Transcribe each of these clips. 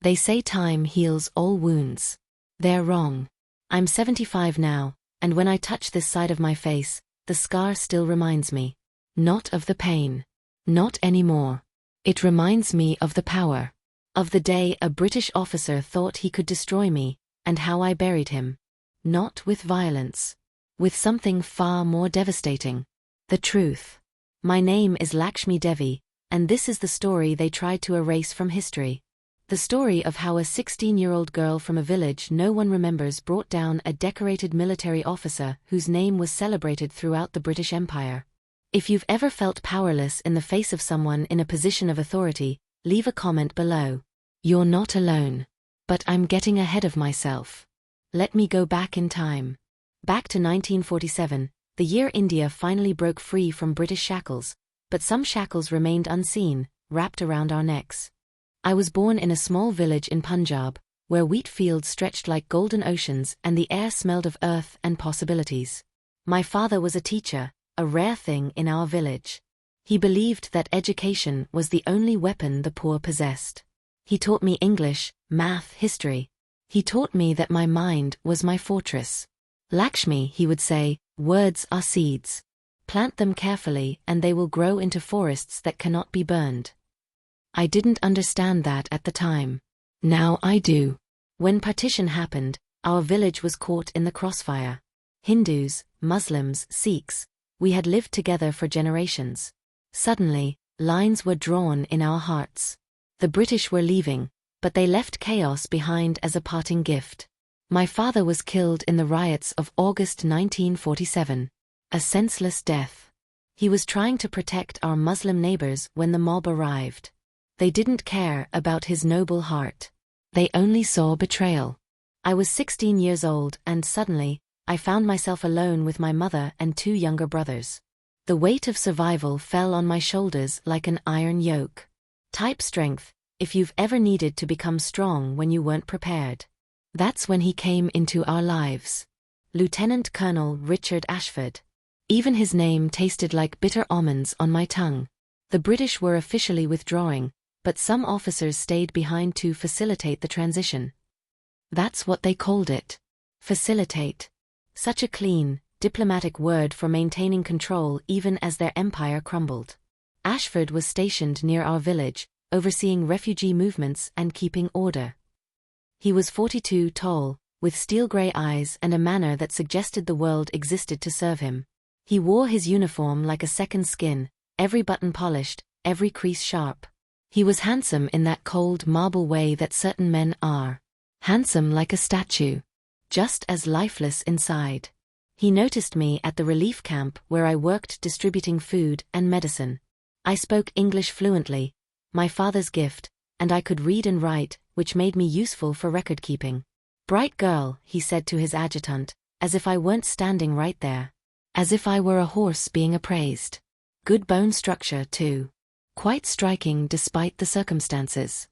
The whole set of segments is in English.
They say time heals all wounds. They're wrong. I'm 75 now, and when I touch this side of my face, the scar still reminds me. Not of the pain. Not anymore. It reminds me of the power. Of the day a British officer thought he could destroy me, and how I buried him. Not with violence. With something far more devastating. The truth. My name is Lakshmi Devi, and this is the story they tried to erase from history. The story of how a 16-year-old girl from a village no one remembers brought down a decorated military officer whose name was celebrated throughout the British Empire. If you've ever felt powerless in the face of someone in a position of authority, leave a comment below. You're not alone. But I'm getting ahead of myself. Let me go back in time. Back to 1947, the year India finally broke free from British shackles, but some shackles remained unseen, wrapped around our necks. I was born in a small village in Punjab, where wheat fields stretched like golden oceans and the air smelled of earth and possibilities. My father was a teacher, a rare thing in our village. He believed that education was the only weapon the poor possessed. He taught me English, math, history. He taught me that my mind was my fortress. Lakshmi, he would say, words are seeds. Plant them carefully and they will grow into forests that cannot be burned. I didn't understand that at the time. Now I do. When partition happened, our village was caught in the crossfire. Hindus, Muslims, Sikhs, we had lived together for generations. Suddenly, lines were drawn in our hearts. The British were leaving, but they left chaos behind as a parting gift. My father was killed in the riots of August 1947. A senseless death. He was trying to protect our Muslim neighbors when the mob arrived. They didn't care about his noble heart. They only saw betrayal. I was 16 years old and suddenly, I found myself alone with my mother and 2 younger brothers. The weight of survival fell on my shoulders like an iron yoke. Type strength, if you've ever needed to become strong when you weren't prepared. That's when he came into our lives. Lieutenant Colonel Richard Ashford. Even his name tasted like bitter almonds on my tongue. The British were officially withdrawing, but some officers stayed behind to facilitate the transition. That's what they called it. Facilitate. Such a clean, diplomatic word for maintaining control even as their empire crumbled. Ashford was stationed near our village, overseeing refugee movements and keeping order. He was 42 tall, with steel-grey eyes and a manner that suggested the world existed to serve him. He wore his uniform like a second skin, every button polished, every crease sharp. He was handsome in that cold marble way that certain men are. Handsome like a statue. Just as lifeless inside. He noticed me at the relief camp where I worked distributing food and medicine. I spoke English fluently, my father's gift, and I could read and write, which made me useful for record-keeping. Bright girl, he said to his adjutant, as if I weren't standing right there. As if I were a horse being appraised. Good bone structure, too. Quite striking despite the circumstances.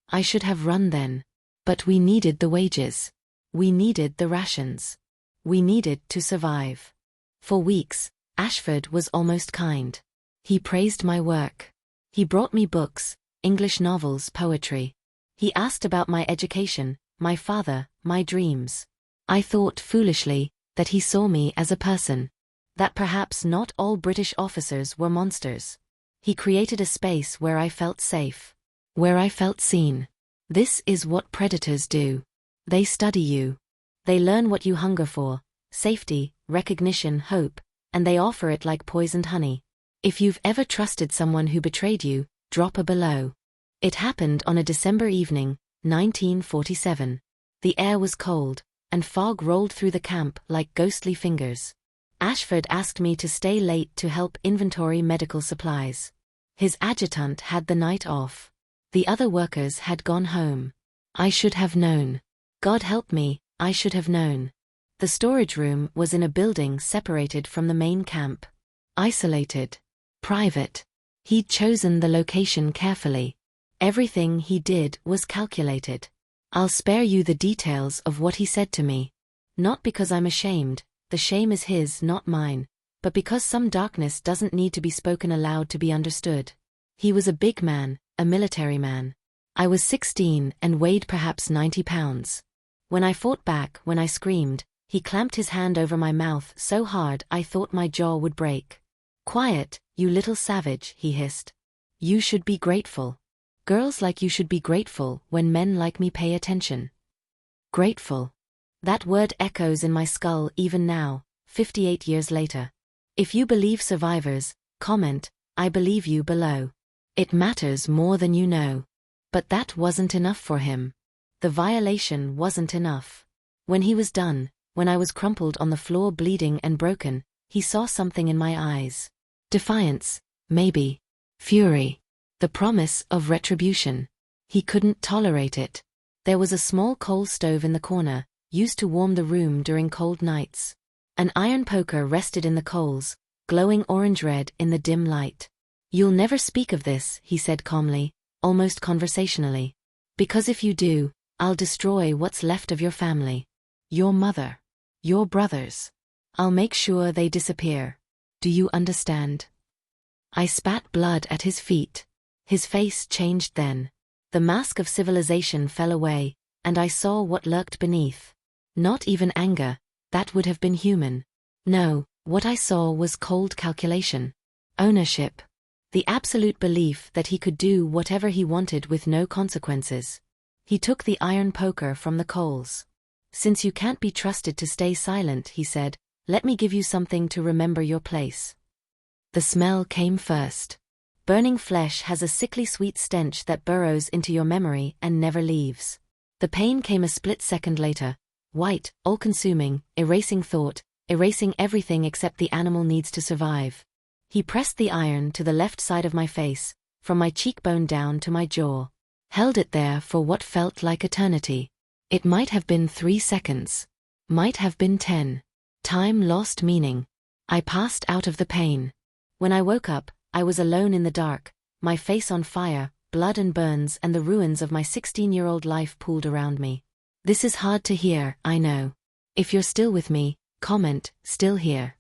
I should have run then. But we needed the wages. We needed the rations. We needed to survive. For weeks, Ashford was almost kind. He praised my work. He brought me books, English novels, poetry. He asked about my education, my father, my dreams. I thought foolishly that he saw me as a person. That perhaps not all British officers were monsters. He created a space where I felt safe. Where I felt seen. This is what predators do. They study you. They learn what you hunger for, safety, recognition, hope, and they offer it like poisoned honey. If you've ever trusted someone who betrayed you, drop a below. It happened on a December evening, 1947. The air was cold, and fog rolled through the camp like ghostly fingers. Ashford asked me to stay late to help inventory medical supplies. His adjutant had the night off. The other workers had gone home. I should have known. God help me, I should have known. The storage room was in a building separated from the main camp. Isolated. Private. He'd chosen the location carefully. Everything he did was calculated. I'll spare you the details of what he said to me. Not because I'm ashamed, the shame is his, not mine, but because some darkness doesn't need to be spoken aloud to be understood. He was a big man, a military man. I was 16 and weighed perhaps 90 pounds. When I fought back, when I screamed, he clamped his hand over my mouth so hard I thought my jaw would break. "Quiet, you little savage," he hissed. "You should be grateful. Girls like you should be grateful when men like me pay attention." Grateful. That word echoes in my skull even now, 58 years later. If you believe survivors, comment, "I believe you" below. It matters more than you know. But that wasn't enough for him. The violation wasn't enough. When he was done, when I was crumpled on the floor bleeding and broken, he saw something in my eyes. Defiance, maybe. Fury. The promise of retribution. He couldn't tolerate it. There was a small coal stove in the corner, used to warm the room during cold nights. An iron poker rested in the coals, glowing orange-red in the dim light. "You'll never speak of this," he said calmly, almost conversationally. "Because if you do, I'll destroy what's left of your family. Your mother. Your brothers. I'll make sure they disappear. Do you understand?" I spat blood at his feet. His face changed then. The mask of civilization fell away, and I saw what lurked beneath. Not even anger, that would have been human. No, what I saw was cold calculation. Ownership. The absolute belief that he could do whatever he wanted with no consequences. He took the iron poker from the coals. "Since you can't be trusted to stay silent," he said, "let me give you something to remember your place." The smell came first. Burning flesh has a sickly sweet stench that burrows into your memory and never leaves. The pain came a split second later, white, all-consuming, erasing thought, erasing everything except the animal needs to survive. He pressed the iron to the left side of my face, from my cheekbone down to my jaw. Held it there for what felt like eternity. It might have been 3 seconds. Might have been 10. Time lost meaning. I passed out of the pain. When I woke up, I was alone in the dark, my face on fire, blood and burns and the ruins of my 16-year-old life pooled around me. This is hard to hear, I know. If you're still with me, comment, "Still here."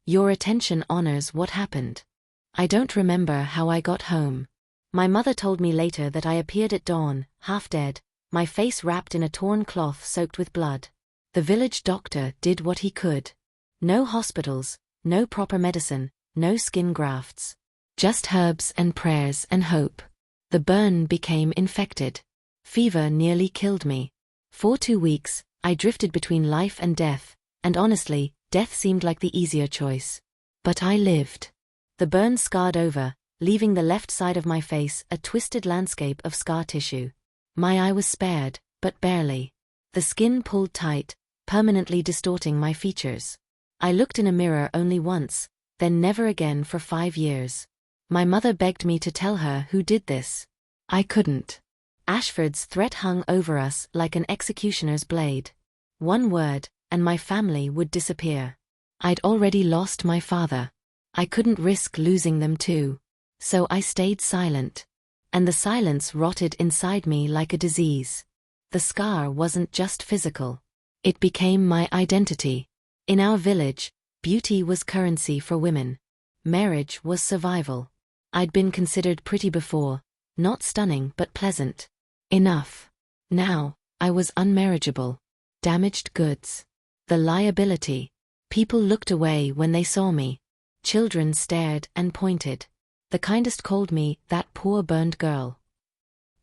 Your attention honors what happened. I don't remember how I got home. My mother told me later that I appeared at dawn, half dead, my face wrapped in a torn cloth soaked with blood. The village doctor did what he could. No hospitals, no proper medicine, no skin grafts. Just herbs and prayers and hope. The burn became infected. Fever nearly killed me. For 2 weeks, I drifted between life and death, and honestly, death seemed like the easier choice. But I lived. The burn scarred over, leaving the left side of my face a twisted landscape of scar tissue. My eye was spared, but barely. The skin pulled tight, permanently distorting my features. I looked in a mirror only once, then never again for 5 years. My mother begged me to tell her who did this. I couldn't. Ashford's threat hung over us like an executioner's blade. One word, and my family would disappear. I'd already lost my father. I couldn't risk losing them too. So I stayed silent. And the silence rotted inside me like a disease. The scar wasn't just physical. It became my identity. In our village, beauty was currency for women. Marriage was survival. I'd been considered pretty before, not stunning but pleasant. Enough. Now, I was unmarriageable. Damaged goods. The liability. People looked away when they saw me. Children stared and pointed. The kindest called me that poor burned girl.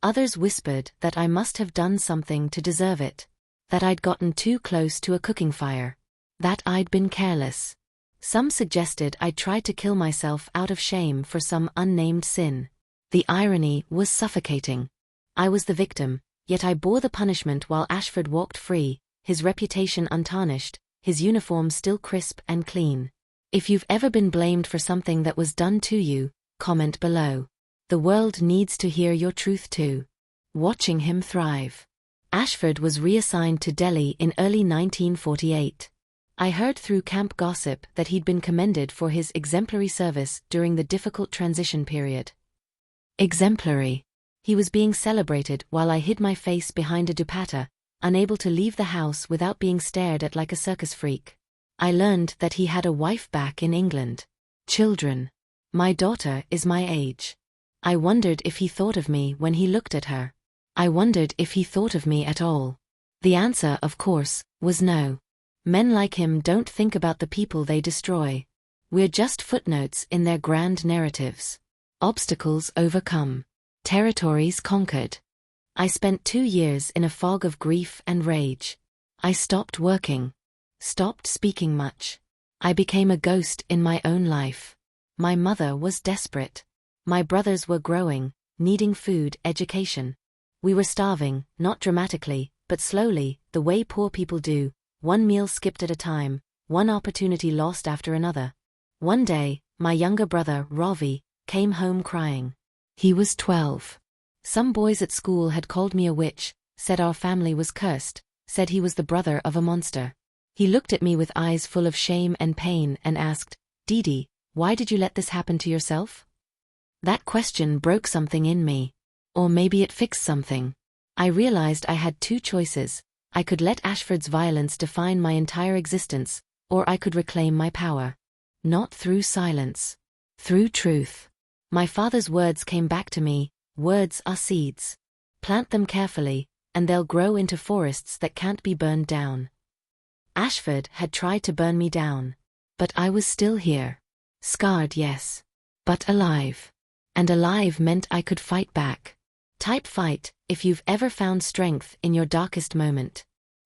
Others whispered that I must have done something to deserve it. That I'd gotten too close to a cooking fire. That I'd been careless. Some suggested I'd tried to kill myself out of shame for some unnamed sin. The irony was suffocating. I was the victim, yet I bore the punishment while Ashford walked free, his reputation untarnished, his uniform still crisp and clean. If you've ever been blamed for something that was done to you, comment below. The world needs to hear your truth too. Watching him thrive. Ashford was reassigned to Delhi in early 1948. I heard through camp gossip that he'd been commended for his exemplary service during the difficult transition period. Exemplary. He was being celebrated while I hid my face behind a dupatta, unable to leave the house without being stared at like a circus freak. I learned that he had a wife back in England. Children. My daughter is my age. I wondered if he thought of me when he looked at her. I wondered if he thought of me at all. The answer, of course, was no. Men like him don't think about the people they destroy. We're just footnotes in their grand narratives. Obstacles overcome. Territories conquered. I spent 2 years in a fog of grief and rage. I stopped working. Stopped speaking much. I became a ghost in my own life. My mother was desperate. My brothers were growing, needing food, education. We were starving, not dramatically, but slowly, the way poor people do, one meal skipped at a time, one opportunity lost after another. One day, my younger brother, Ravi, came home crying. He was 12. Some boys at school had called me a witch, said our family was cursed, said he was the brother of a monster. He looked at me with eyes full of shame and pain and asked, "Didi, why did you let this happen to yourself?" That question broke something in me. Or maybe it fixed something. I realized I had 2 choices. I could let Ashford's violence define my entire existence, or I could reclaim my power. Not through silence. Through truth. My father's words came back to me. Words are seeds. Plant them carefully, and they'll grow into forests that can't be burned down. Ashford had tried to burn me down. But I was still here. Scarred, yes. But alive. And alive meant I could fight back. Type fight, if you've ever found strength in your darkest moment.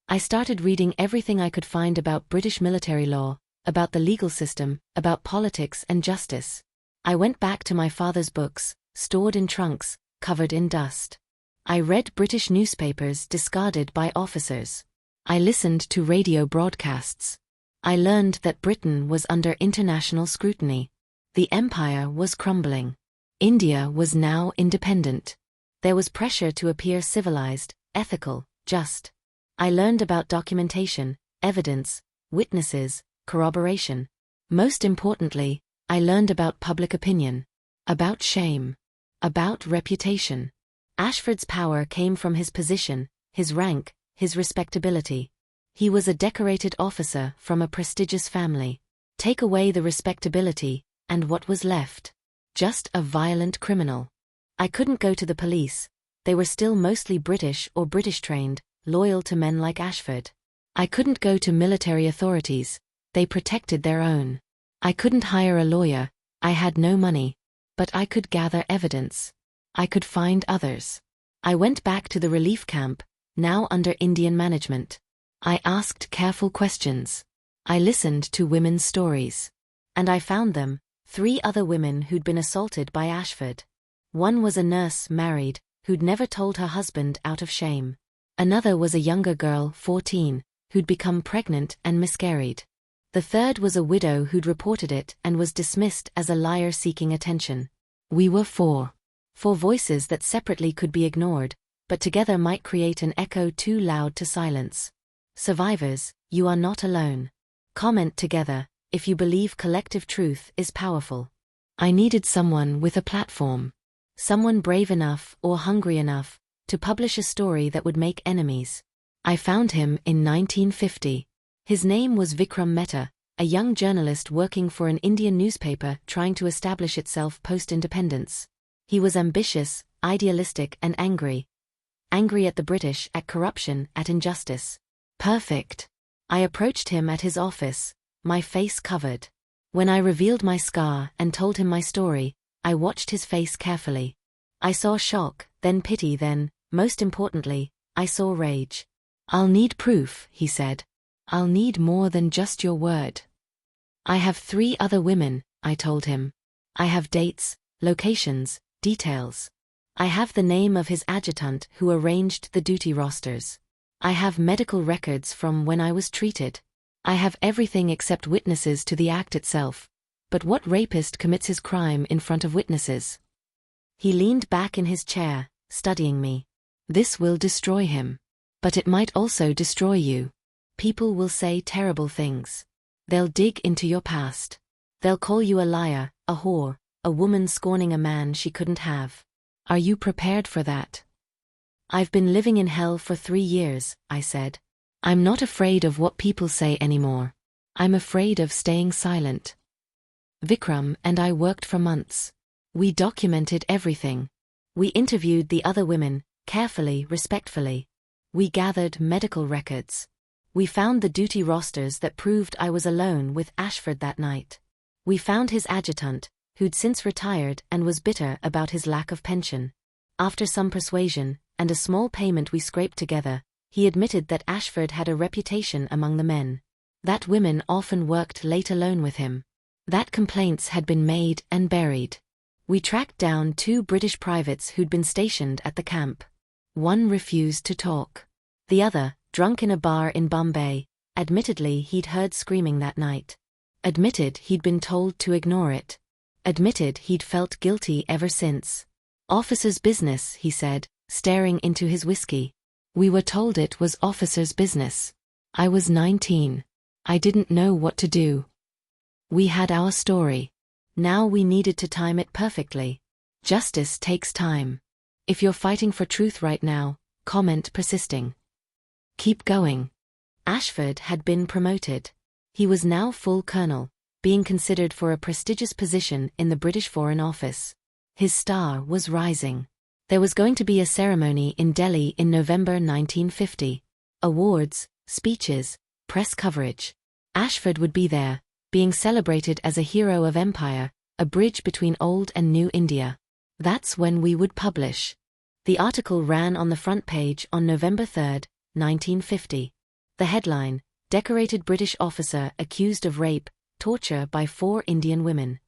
I started reading everything I could find about British military law, about the legal system, about politics and justice. I went back to my father's books, stored in trunks, covered in dust. I read British newspapers discarded by officers. I listened to radio broadcasts. I learned that Britain was under international scrutiny. The empire was crumbling. India was now independent. There was pressure to appear civilized, ethical, just. I learned about documentation, evidence, witnesses, corroboration. Most importantly, I learned about public opinion. About shame. About reputation. Ashford's power came from his position, his rank, his respectability. He was a decorated officer from a prestigious family. Take away the respectability, and what was left? Just a violent criminal. I couldn't go to the police. They were still mostly British or British-trained, loyal to men like Ashford. I couldn't go to military authorities. They protected their own. I couldn't hire a lawyer. I had no money. But I could gather evidence. I could find others. I went back to the relief camp, now under Indian management. I asked careful questions. I listened to women's stories. And I found them, 3 other women who'd been assaulted by Ashford. One was a nurse, married, who'd never told her husband out of shame. Another was a younger girl, 14, who'd become pregnant and miscarried. The third was a widow who'd reported it and was dismissed as a liar seeking attention. We were 4. 4 voices that separately could be ignored, but together might create an echo too loud to silence. Survivors, you are not alone. Comment together, if you believe collective truth is powerful. I needed someone with a platform. Someone brave enough or hungry enough to publish a story that would make enemies. I found him in 1950. His name was Vikram Mehta, a young journalist working for an Indian newspaper trying to establish itself post-independence. He was ambitious, idealistic and angry. Angry at the British, at corruption, at injustice. Perfect. I approached him at his office, my face covered. When I revealed my scar and told him my story, I watched his face carefully. I saw shock, then pity, then, most importantly, I saw rage. "I'll need proof," he said. "I'll need more than just your word." "I have 3 other women," I told him. "I have dates, locations, details. I have the name of his adjutant who arranged the duty rosters. I have medical records from when I was treated. I have everything except witnesses to the act itself. But what rapist commits his crime in front of witnesses?" He leaned back in his chair, studying me. "This will destroy him. But it might also destroy you. People will say terrible things. They'll dig into your past. They'll call you a liar, a whore, a woman scorning a man she couldn't have. Are you prepared for that?" "I've been living in hell for 3 years," I said. "I'm not afraid of what people say anymore. I'm afraid of staying silent." Vikram and I worked for months. We documented everything. We interviewed the other women, carefully, respectfully. We gathered medical records. We found the duty rosters that proved I was alone with Ashford that night. We found his adjutant, who'd since retired and was bitter about his lack of pension. After some persuasion, and a small payment we scraped together, he admitted that Ashford had a reputation among the men. That women often worked late alone with him. That complaints had been made and buried. We tracked down 2 British privates who'd been stationed at the camp. One refused to talk. The other, drunk in a bar in Bombay, admittedly he'd heard screaming that night. Admitted he'd been told to ignore it. Admitted he'd felt guilty ever since. Officer's business, he said, staring into his whiskey. We were told it was officer's business. I was 19. I didn't know what to do. We had our story. Now we needed to time it perfectly. Justice takes time. If you're fighting for truth right now, comment persisting. Keep going. Ashford had been promoted. He was now full colonel, being considered for a prestigious position in the British Foreign Office. His star was rising. There was going to be a ceremony in Delhi in November 1950. Awards, speeches, press coverage. Ashford would be there, being celebrated as a hero of empire, a bridge between old and new India. That's when we would publish. The article ran on the front page on November 3, 1950. The headline, Decorated British Officer Accused of Rape, Torture by 4 Indian Women.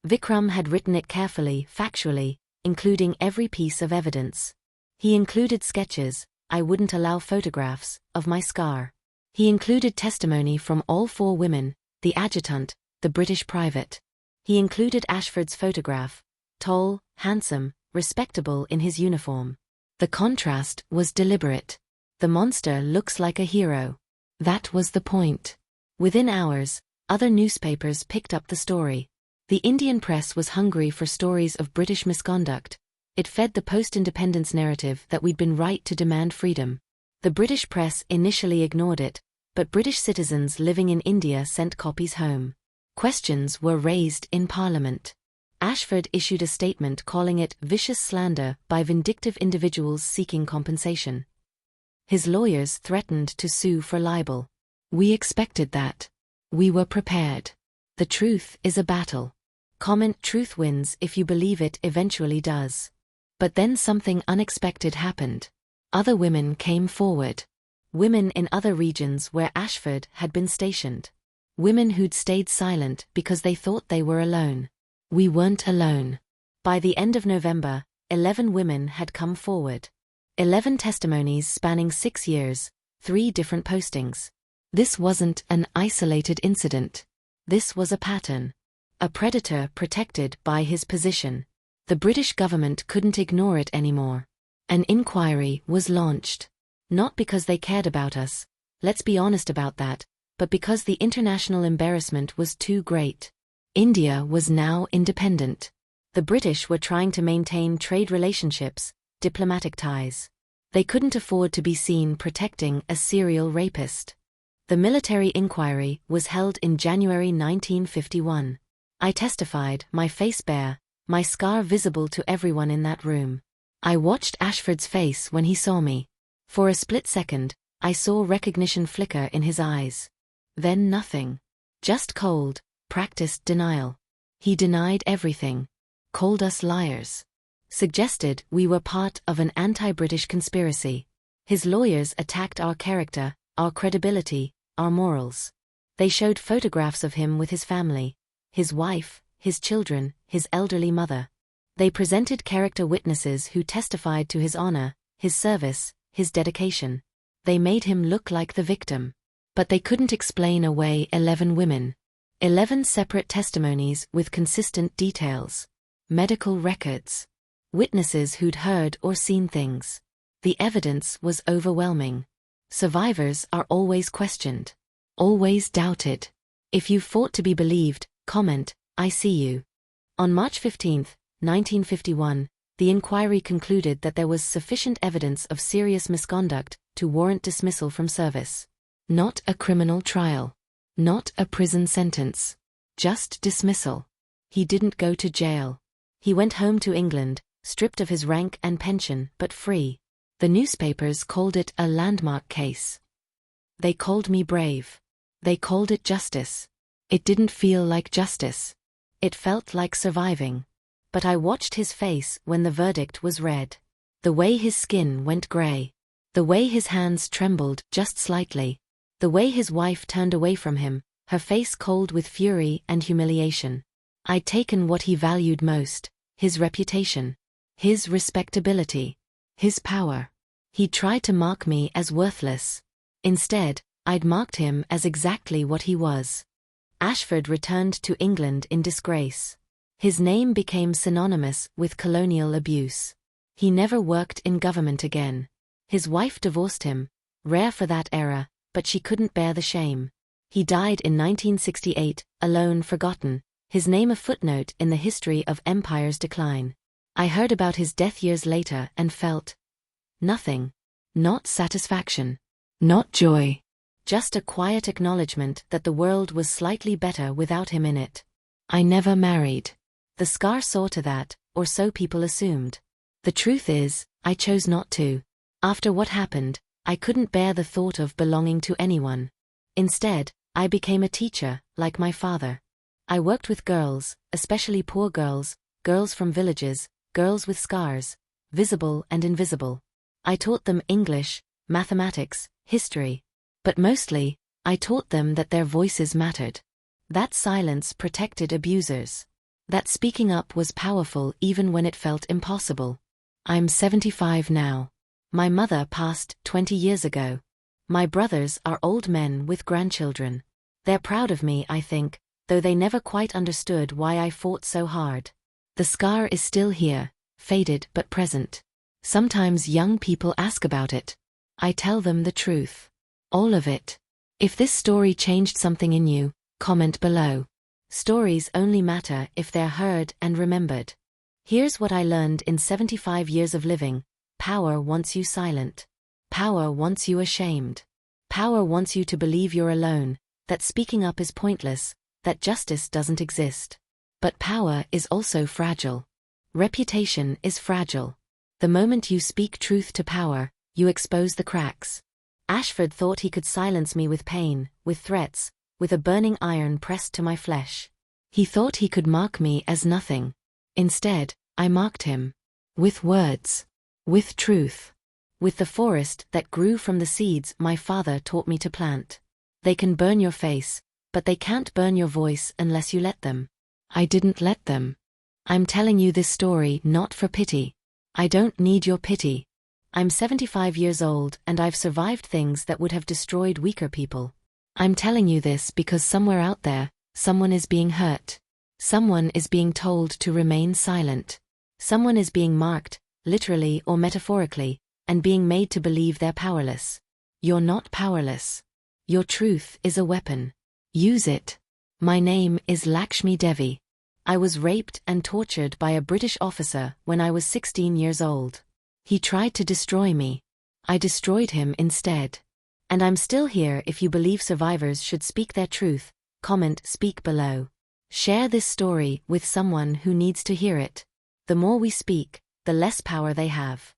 Vikram had written it carefully, factually, including every piece of evidence. He included sketches, I wouldn't allow photographs, of my scar. He included testimony from all 4 women, the adjutant, the British private. He included Ashford's photograph, tall, handsome, respectable in his uniform. The contrast was deliberate. The monster looks like a hero. That was the point. Within hours, other newspapers picked up the story. The Indian press was hungry for stories of British misconduct. It fed the post-independence narrative that we'd been right to demand freedom. The British press initially ignored it, but British citizens living in India sent copies home. Questions were raised in Parliament. Ashford issued a statement calling it vicious slander by vindictive individuals seeking compensation. His lawyers threatened to sue for libel. We expected that. We were prepared. The truth is a battle. Comment truth wins if you believe it eventually does. But then something unexpected happened. Other women came forward. Women in other regions where Ashford had been stationed. Women who'd stayed silent because they thought they were alone. We weren't alone. By the end of November, 11 women had come forward. 11 testimonies spanning 6 years, 3 different postings. This wasn't an isolated incident. This was a pattern. A predator protected by his position. The British government couldn't ignore it anymore. An inquiry was launched. Not because they cared about us, let's be honest about that, but because the international embarrassment was too great. India was now independent. The British were trying to maintain trade relationships, diplomatic ties. They couldn't afford to be seen protecting a serial rapist. The military inquiry was held in January 1951. I testified, my face bare, my scar visible to everyone in that room. I watched Ashford's face when he saw me. For a split second, I saw recognition flicker in his eyes. Then nothing. Just cold, practiced denial. He denied everything. Called us liars. Suggested we were part of an anti-British conspiracy. His lawyers attacked our character, our credibility, our morals. They showed photographs of him with his family, his wife, his children, his elderly mother. They presented character witnesses who testified to his honor, his service, his dedication. They made him look like the victim. But they couldn't explain away 11 women. 11 separate testimonies with consistent details. Medical records. Witnesses who'd heard or seen things. The evidence was overwhelming. Survivors are always questioned. Always doubted. If you fought to be believed, comment, I see you. On March 15, 1951, the inquiry concluded that there was sufficient evidence of serious misconduct to warrant dismissal from service. Not a criminal trial. Not a prison sentence. Just dismissal. He didn't go to jail. He went home to England, stripped of his rank and pension, but free. The newspapers called it a landmark case. They called me brave. They called it justice. It didn't feel like justice. It felt like surviving. But I watched his face when the verdict was read. The way his skin went grey. The way his hands trembled just slightly. The way his wife turned away from him, her face cold with fury and humiliation. I'd taken what he valued most, his reputation, his respectability, his power. He'd tried to mark me as worthless. Instead, I'd marked him as exactly what he was. Ashford returned to England in disgrace. His name became synonymous with colonial abuse. He never worked in government again. His wife divorced him, rare for that era, but she couldn't bear the shame. He died in 1968, alone, forgotten, his name a footnote in the history of empire's decline. I heard about his death years later and felt nothing. Not satisfaction. Not joy. Just a quiet acknowledgement that the world was slightly better without him in it. I never married. The scar saw to that, or so people assumed. The truth is, I chose not to. After what happened, I couldn't bear the thought of belonging to anyone. Instead, I became a teacher, like my father. I worked with girls, especially poor girls, girls from villages, girls with scars, visible and invisible. I taught them English, mathematics, history. But mostly, I taught them that their voices mattered. That silence protected abusers. That speaking up was powerful even when it felt impossible. I'm 75 now. My mother passed 20 years ago. My brothers are old men with grandchildren. They're proud of me, I think, though they never quite understood why I fought so hard. The scar is still here, faded but present. Sometimes young people ask about it. I tell them the truth. All of it. If this story changed something in you, comment below. Stories only matter if they're heard and remembered. Here's what I learned in 75 years of living. Power wants you silent. Power wants you ashamed. Power wants you to believe you're alone, that speaking up is pointless, that justice doesn't exist. But power is also fragile. Reputation is fragile. The moment you speak truth to power, you expose the cracks. Ashford thought he could silence me with pain, with threats, with a burning iron pressed to my flesh. He thought he could mark me as nothing. Instead, I marked him. With words. With truth. With the forest that grew from the seeds my father taught me to plant. They can burn your face, but they can't burn your voice unless you let them. I didn't let them. I'm telling you this story not for pity. I don't need your pity. I'm 75 years old and I've survived things that would have destroyed weaker people. I'm telling you this because somewhere out there, someone is being hurt. Someone is being told to remain silent. Someone is being marked, literally or metaphorically, and being made to believe they're powerless. You're not powerless. Your truth is a weapon. Use it. My name is Lakshmi Devi. I was raped and tortured by a British officer when I was 16 years old. He tried to destroy me. I destroyed him instead. And I'm still here. If you believe survivors should speak their truth, comment speak below. Share this story with someone who needs to hear it. The more we speak, the less power they have.